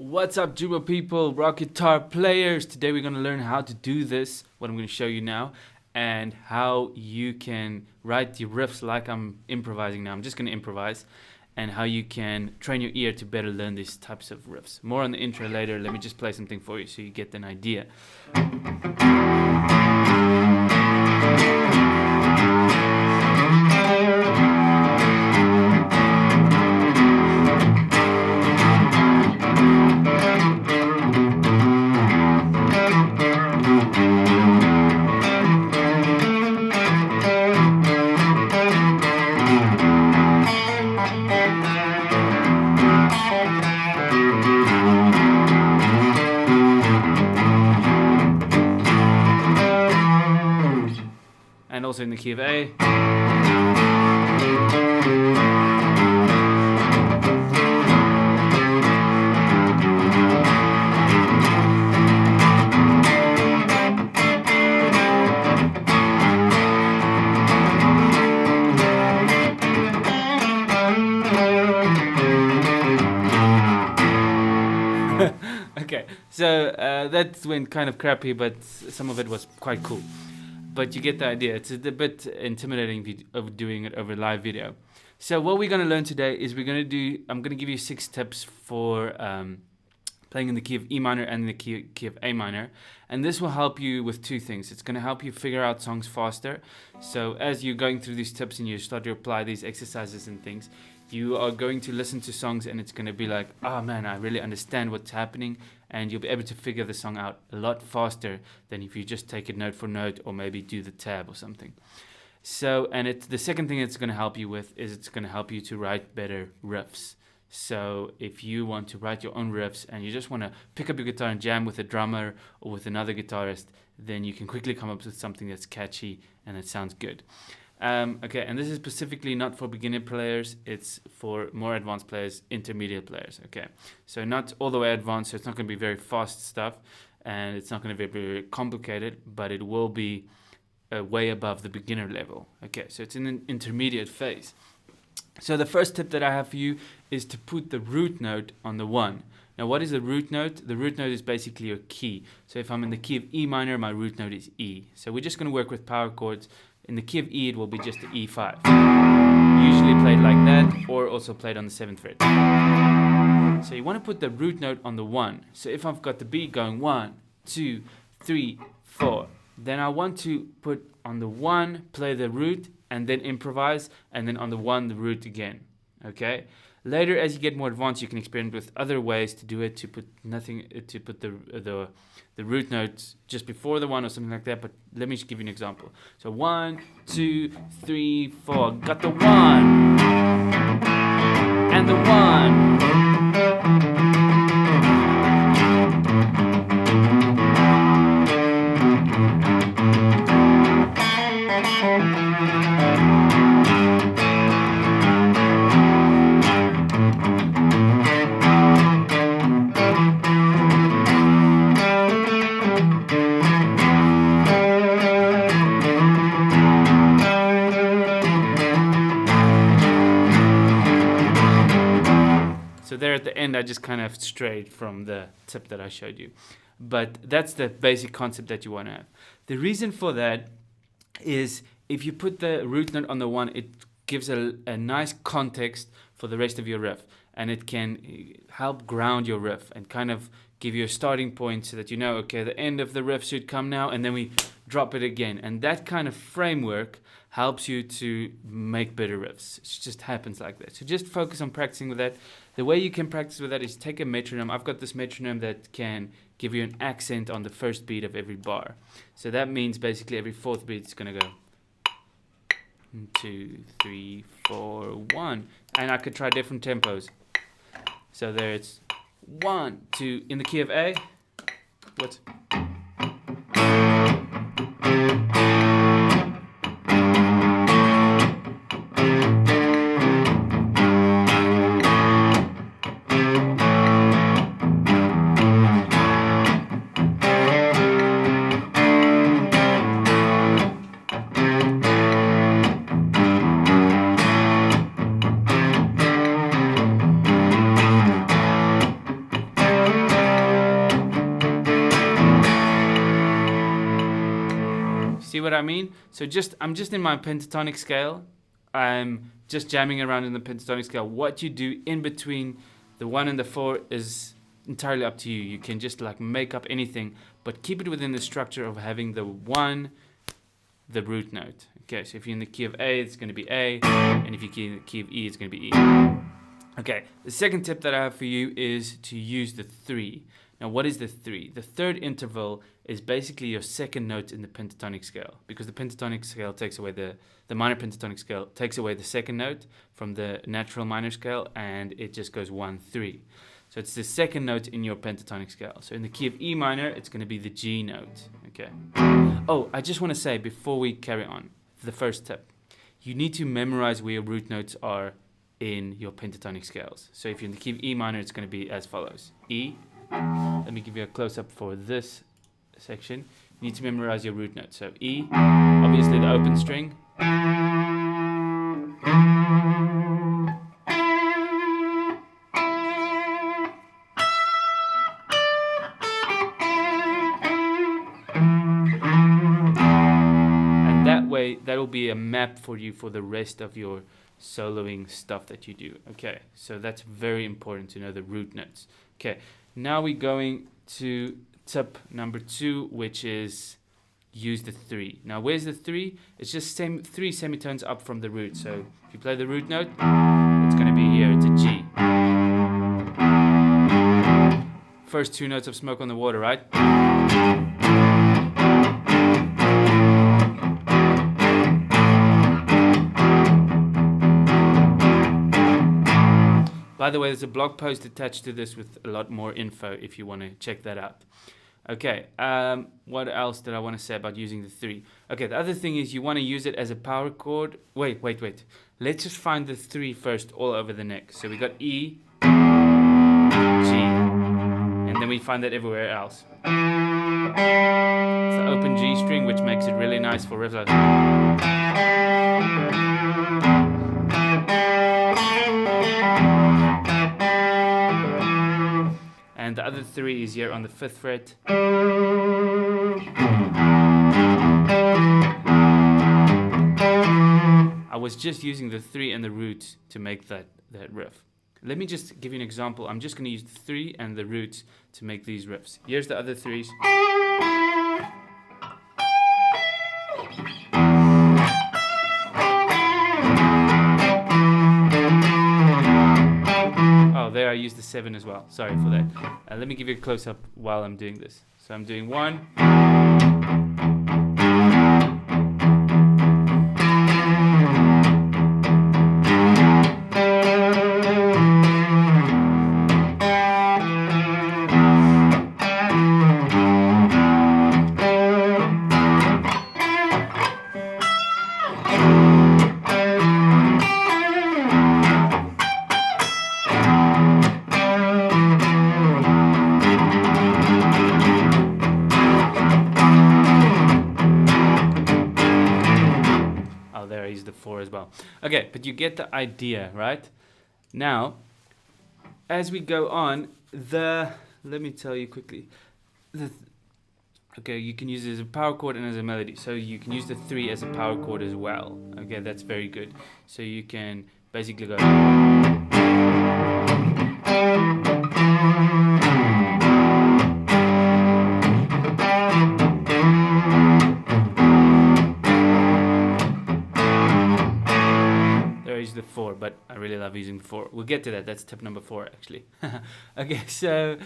What's up, Jooba People, rock guitar players? Today we're going to learn how to do this, what I'm going to show you now, and how you can write the riffs like I'm improvising now. I'm just going to improvise, and how you can train your ear to better learn these types of riffs. More on the intro later. Let me just play something for you so you get an idea. And also in the key of A. Okay, so that went kind of crappy, but some of it was quite cool. But you get the idea. It's a bit intimidating of doing it over live video. So what we're going to learn today is I'm going to give you 6 tips for playing in the key of E minor and the key of A minor. And this will help you with 2 things. It's going to help you figure out songs faster. So as you're going through these tips and you start to apply these exercises and things, you are going to listen to songs and it's going to be like, oh man, I really understand what's happening, and you'll be able to figure the song out a lot faster than if you just take it note for note or maybe do the tab or something. So, and the second thing it's going to help you with is it's going to help you to write better riffs. So if you want to write your own riffs and you just want to pick up your guitar and jam with a drummer or with another guitarist, then you can quickly come up with something that's catchy and that sounds good. Okay, and this is specifically not for beginner players, it's for more advanced players, intermediate players, okay? So not all the way advanced, so it's not going to be very fast stuff, and it's not going to be very complicated, but it will be way above the beginner level, okay? So it's in an intermediate phase. So the first tip that I have for you is to put the root note on the 1. Now what is the root note? The root note is basically your key. So if I'm in the key of E minor, my root note is E. So we're just going to work with power chords. In the key of E, it will be just the E5. Usually played like that, or also played on the 7th fret. So you want to put the root note on the 1. So if I've got the beat going 1, 2, 3, 4, then I want to put on the 1, play the root, and then improvise, and then on the 1, the root again. Okay? Later, as you get more advanced, you can experiment with other ways to do it, to put the root notes just before the 1 or something like that, but let me just give you an example. So 1, 2, 3, 4, got the 1, and the 1. So there at the end, I just kind of strayed from the tip that I showed you. But that's the basic concept that you want to have. The reason for that is if you put the root note on the 1, it gives a nice context for the rest of your riff. And it can help ground your riff and kind of give you a starting point so that you know, okay, the end of the riff should come now, and then we drop it again. And that kind of framework helps you to make better riffs. It just happens like that. So just focus on practicing with that. The way you can practice with that is take a metronome. I've got this metronome that can give you an accent on the first beat of every bar. So that means basically every 4th beat is going to go 2, 3, 4, 1. And I could try different tempos. So there it's 1, 2, in the key of A. What? See what I mean? So I'm just in my pentatonic scale. I'm just jamming around in the pentatonic scale. What you do in between the 1 and the 4 is entirely up to you. You can just like make up anything, but keep it within the structure of having the 1, the root note. Okay, so if you're in the key of A, it's going to be A, and if you're in the key of E, it's going to be E. Okay, the second tip that I have for you is to use the 3. Now, what is the 3? The third interval is basically your second note in the pentatonic scale, because the pentatonic scale takes away the minor pentatonic scale takes away the second note from the natural minor scale, and it just goes 1, 3. So it's the second note in your pentatonic scale. So in the key of E minor, it's going to be the G note. Okay. Oh, I just want to say before we carry on, the first tip, you need to memorize where your root notes are in your pentatonic scales. So if you're in the key of E minor, it's going to be as follows. E. Let me give you a close-up for this section. You need to memorize your root notes. So E, obviously the open string. And that way, that will be a map for you for the rest of your soloing stuff that you do. Okay, so that's very important to know the root notes. Okay, now we're going to tip number 2, which is use the 3. Now, where's the 3? It's just 3 semitones up from the root. So if you play the root note, it's going to be here. It's a G. First 2 notes of Smoke on the Water, right? By the way, there's a blog post attached to this with a lot more info if you want to check that out. Okay, what else did I want to say about using the 3? Okay, the other thing is you want to use it as a power chord. Wait. Let's just find the 3 first all over the neck. So we got E, G, and then we find that everywhere else. It's the open G string, which makes it really nice for riffs. And the other 3 is here on the 5th fret. I was just using the 3 and the root to make that riff. Let me just give you an example. I'm just going to use the 3 and the roots to make these riffs. Here's the other 3s. There I used the 7 as well. Sorry for that. Let me give you a close-up while I'm doing this. So I'm doing 1. The 4 as well. Okay, but you get the idea, right? Now, as we go on, let me tell you quickly. Okay, you can use it as a power chord and as a melody. So you can use the 3 as a power chord as well. Okay, that's very good. So you can basically go. The 4, but I really love using the 4. We'll get to that. That's tip number 4 actually. Okay, so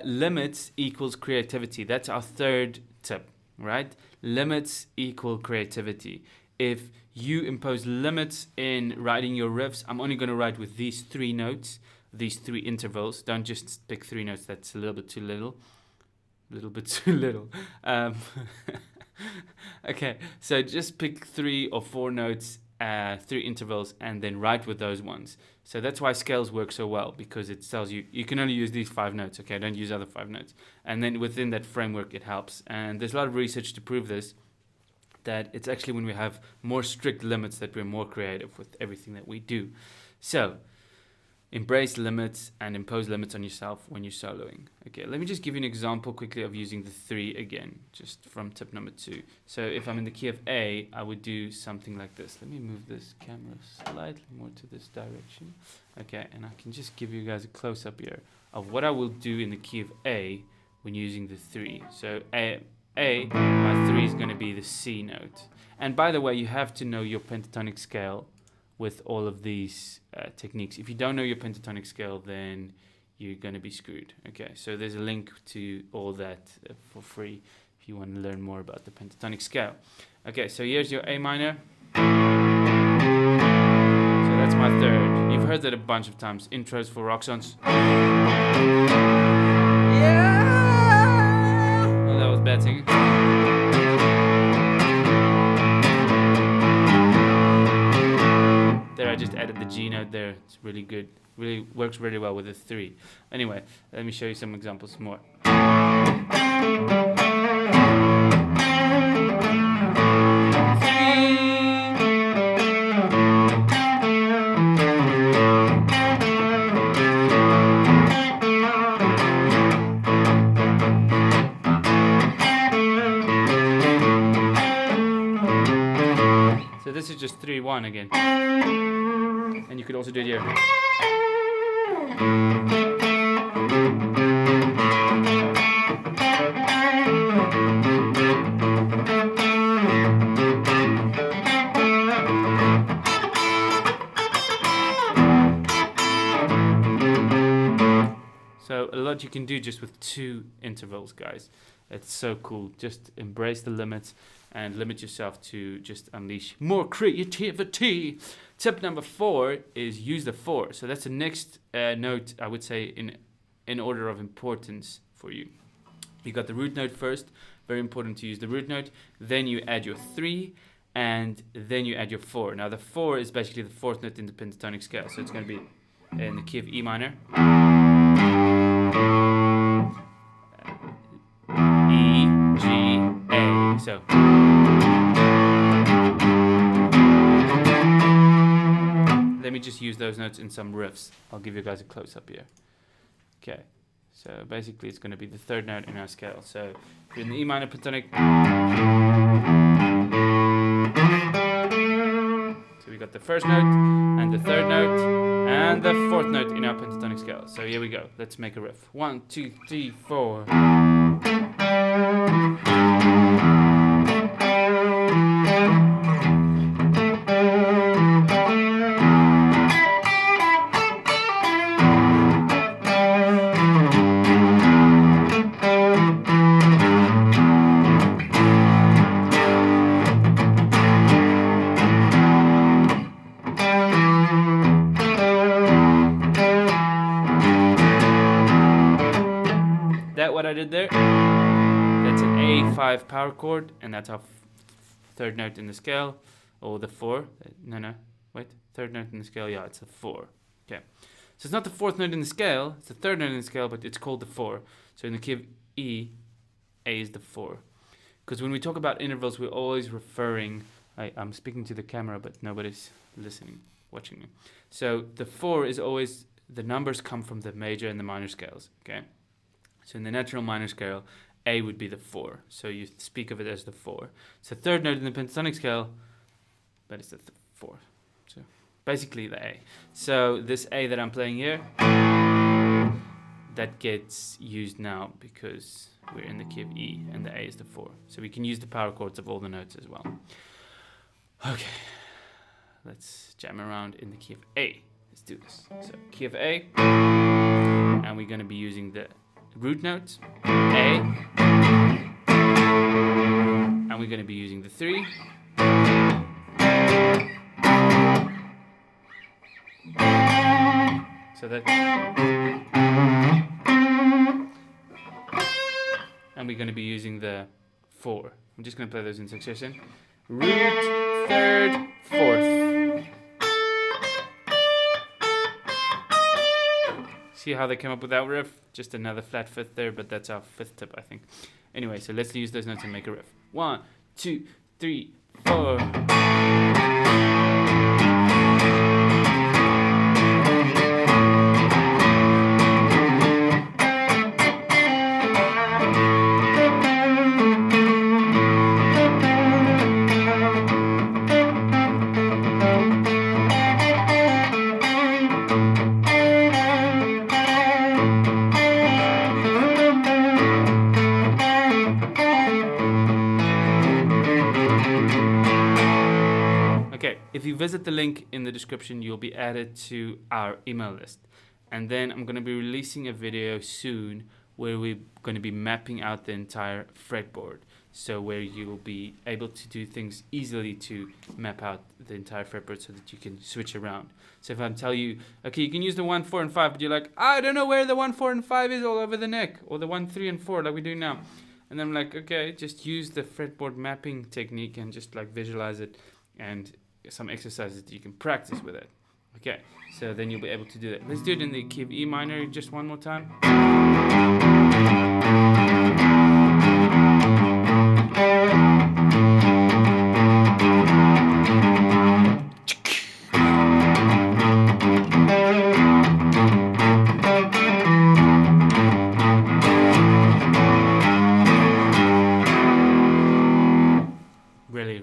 limits equals creativity. That's our third tip, right? Limits equal creativity. If you impose limits in writing your riffs, I'm only going to write with these 3 notes, these 3 intervals. Don't just pick 3 notes. That's a little bit too little. Okay, so just pick 3 or 4 notes, 3 intervals, and then write with those ones. So that's why scales work so well, because it tells you you can only use these 5 notes. Okay, don't use other 5 notes. And then within that framework, it helps. And there's a lot of research to prove this, that it's actually when we have more strict limits that we're more creative with everything that we do. So embrace limits and impose limits on yourself when you're soloing. Okay, let me just give you an example quickly of using the 3 again, just from tip number 2. So if I'm in the key of A, I would do something like this. Let me move this camera slightly more to this direction. Okay, and I can just give you guys a close-up here of what I will do in the key of A when using the 3. So my 3 is going to be the C note. And by the way, you have to know your pentatonic scale with all of these techniques. If you don't know your pentatonic scale, then you're going to be screwed. Okay, so there's a link to all that for free if you want to learn more about the pentatonic scale. Okay, so here's your A minor. So that's my 3rd. You've heard that a bunch of times. Intros for rock songs. Yeah! Well, that was bad singing. There, I just added the G note there. It's really good. Really works really well with a 3. Anyway, let me show you some examples more. So this is just 3-1 again. And you could also do it here. So a lot you can do just with 2 intervals, guys. It's so cool. Just embrace the limits and limit yourself to just unleash more creativity. Tip number 4 is use the 4. So that's the next note, I would say, in order of importance for you. You got the root note first. Very important to use the root note. Then you add your 3, and then you add your 4. Now the 4 is basically the 4th note in the pentatonic scale. So it's going to be in the key of E minor. E, G, A. So let me just use those notes in some riffs. I'll give you guys a close-up here. Okay, so basically it's going to be the 3rd note in our scale. So if you're in the E minor pentatonic, so we got the 1st note and the 3rd note and the 4th note in our pentatonic scale. So here we go. Let's make a riff. 1, 2, 3, 4. What I did there, that's an A5 power chord, and that's our 3rd note in the scale, or the 4. No, wait, 3rd note in the scale. Yeah, it's a 4. Okay, so it's not the 4th note in the scale, it's the 3rd note in the scale, but it's called the 4. So in the key of E, A is the 4. Because when we talk about intervals, we're always referring. I'm speaking to the camera, but nobody's listening, watching me. So the 4 is always, the numbers come from the major and the minor scales. Okay. So in the natural minor scale, A would be the 4. So you speak of it as the 4. It's the 3rd note in the pentatonic scale, but it's the 4th. So basically the A. So this A that I'm playing here, that gets used now because we're in the key of E and the A is the 4. So we can use the power chords of all the notes as well. Okay, let's jam around in the key of A. Let's do this. So key of A, and we're going to be using the root note, A, and we're going to be using the 3, so that, and we're going to be using the 4. I'm just going to play those in succession. Root, 3rd, 4th. See how they came up with that riff? Just another flat 5th there, but that's our 5th tip, I think. Anyway, so let's use those notes and make a riff. 1, 2, 3, 4. If you visit the link in the description, you'll be added to our email list. And then I'm going to be releasing a video soon where we're going to be mapping out the entire fretboard. So where you'll be able to do things easily to map out the entire fretboard so that you can switch around. So if I tell you, okay, you can use the 1, 4, and 5, but you're like, I don't know where the 1, 4, and 5 is all over the neck, or the 1, 3, and 4 like we do now. And I'm like, okay, just use the fretboard mapping technique and just like visualize it, and some exercises that you can practice with it. Okay, so then you'll be able to do that. Let's do it in the key of E minor just one more time.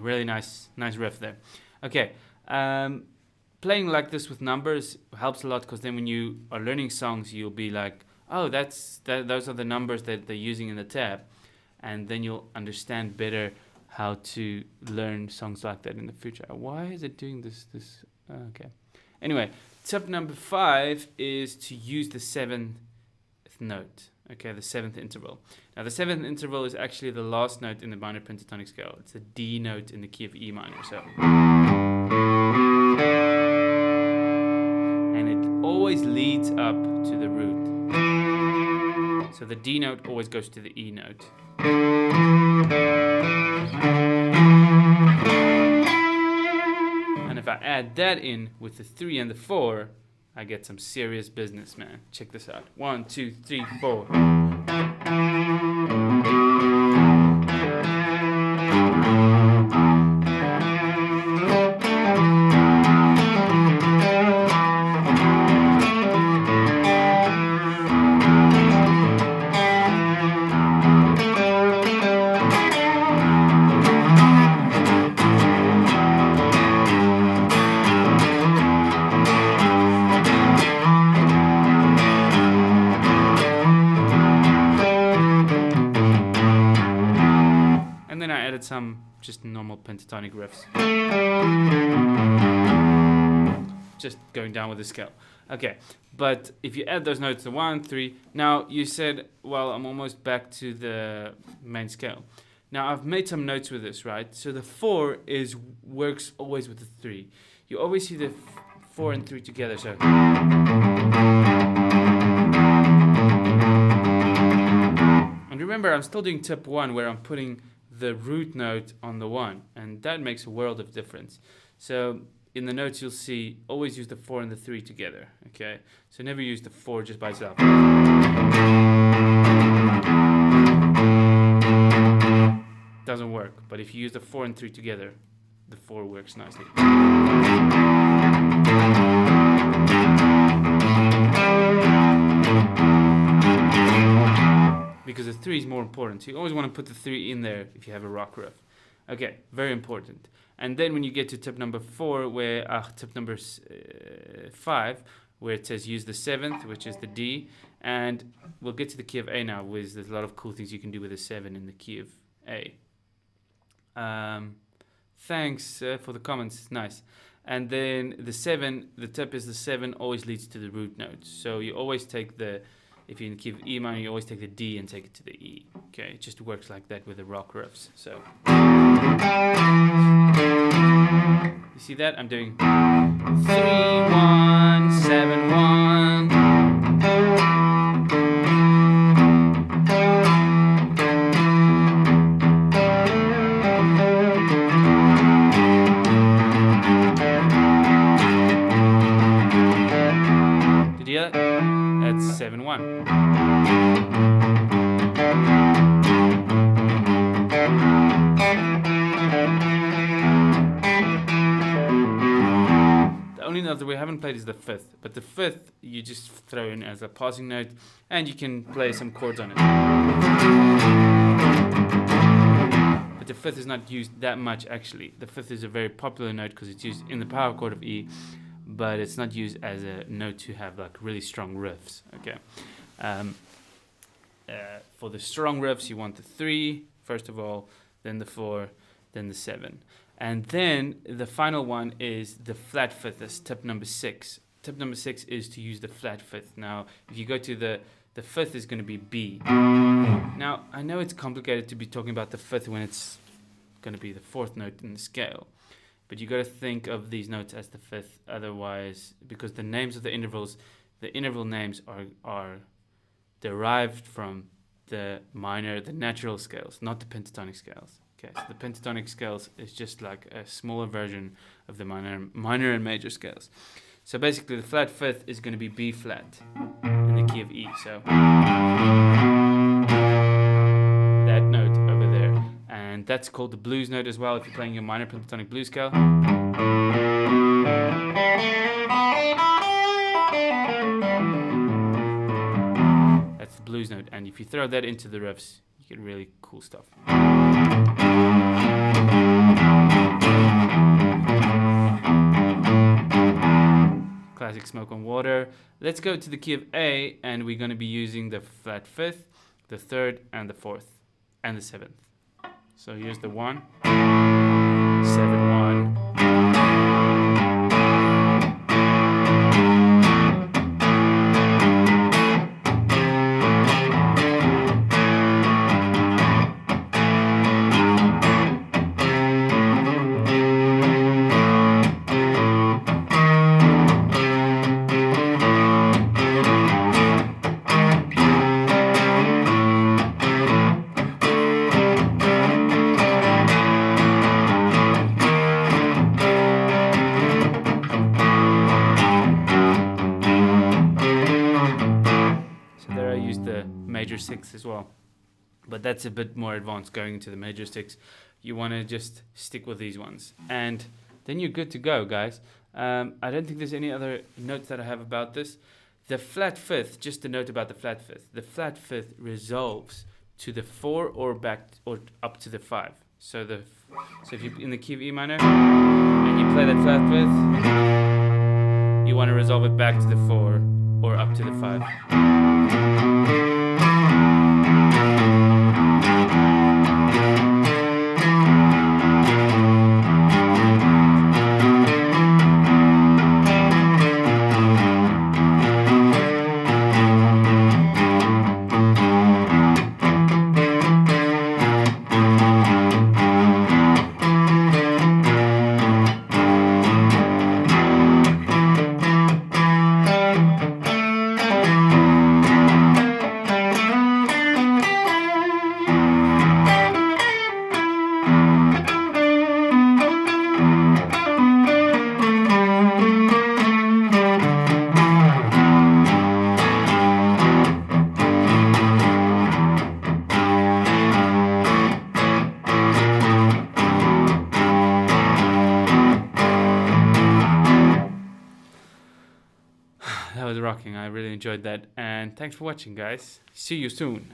Really nice riff there. Okay, playing like this with numbers helps a lot, because then when you are learning songs, you'll be like, oh, those are the numbers that they're using in the tab, and then you'll understand better how to learn songs like that in the future. Why is it doing this? Okay. Anyway, tip number 5 is to use the 7th note. Okay, the 7th interval. Now the 7th interval is actually the last note in the minor pentatonic scale. It's the D note in the key of E minor. So, and it always leads up to the root. So the D note always goes to the E note. And if I add that in with the 3 and the 4, I get some serious business, man. Check this out. 1, 2, 3, 4. And then I added some just normal pentatonic riffs. Just going down with the scale. Okay, but if you add those notes, the 1, 3, now you said, well, I'm almost back to the main scale. Now I've made some notes with this, right? So the 4 works always with the 3. You always see the 4 and 3 together, so. And remember, I'm still doing tip 1 where I'm putting the root note on the 1, and that makes a world of difference. So in the notes you'll see, always use the 4 and the 3 together, okay? So never use the 4 just by itself. Doesn't work, but if you use the 4 and 3 together, the 4 works nicely. Because the 3 is more important. So you always want to put the 3 in there if you have a rock riff. Okay, very important. And then when you get to tip number 4, tip number 5, where it says use the 7th, which is the D, and we'll get to the key of A now, with there's a lot of cool things you can do with the 7 in the key of A. Thanks for the comments, it's nice. And then the 7, the tip is the 7 always leads to the root note. So you always take if you're in the key of E minor, you always take the D and take it to the E. Okay, it just works like that with the rock riffs. So you see that? I'm doing 3, 1, 7, 1. Did you hear that? That's 7, 1. The only note that we haven't played is the 5th, but the 5th you just throw in as a passing note, and you can play some chords on it. But the 5th is not used that much actually. The 5th is a very popular note because it's used in the power chord of E, but it's not used as a note to have like really strong riffs. Okay. For the strong riffs, you want the 3 first of all, then the 4, then the 7. And then the final one is the flat fifth, that's tip number 6. Tip number 6 is to use the flat fifth. Now, if you go to the fifth is going to be B. Now, I know it's complicated to be talking about the fifth when it's going to be the 4th note in the scale, but you got to think of these notes as the 5th, otherwise, because the names of the interval names are derived from the natural scales, not the pentatonic scales. Okay, so the pentatonic scales is just like a smaller version of the minor and major scales. So basically, the flat fifth is going to be B flat in the key of E. So that note over there, and that's called the blues note as well. If you're playing your minor pentatonic blues scale, that's the blues note. And if you throw that into the riffs, you get really cool stuff. Classic Smoke on Water. Let's go to the key of A, and we're going to be using the flat fifth, the 3rd, and the 4th, and the 7th. So here's the 1, 7, 1. Major 6 as well, but that's a bit more advanced. Going into the major 6, you want to just stick with these ones, and then you're good to go, guys. I don't think there's any other notes that I have about this. The flat fifth, just a note about the flat fifth. The flat fifth resolves to the 4 or back or up to the 5. So if you're in the key of E minor and you play that flat fifth, you want to resolve it back to the 4 or up to the 5. That was rocking. I really enjoyed that, and thanks for watching, guys. See you soon.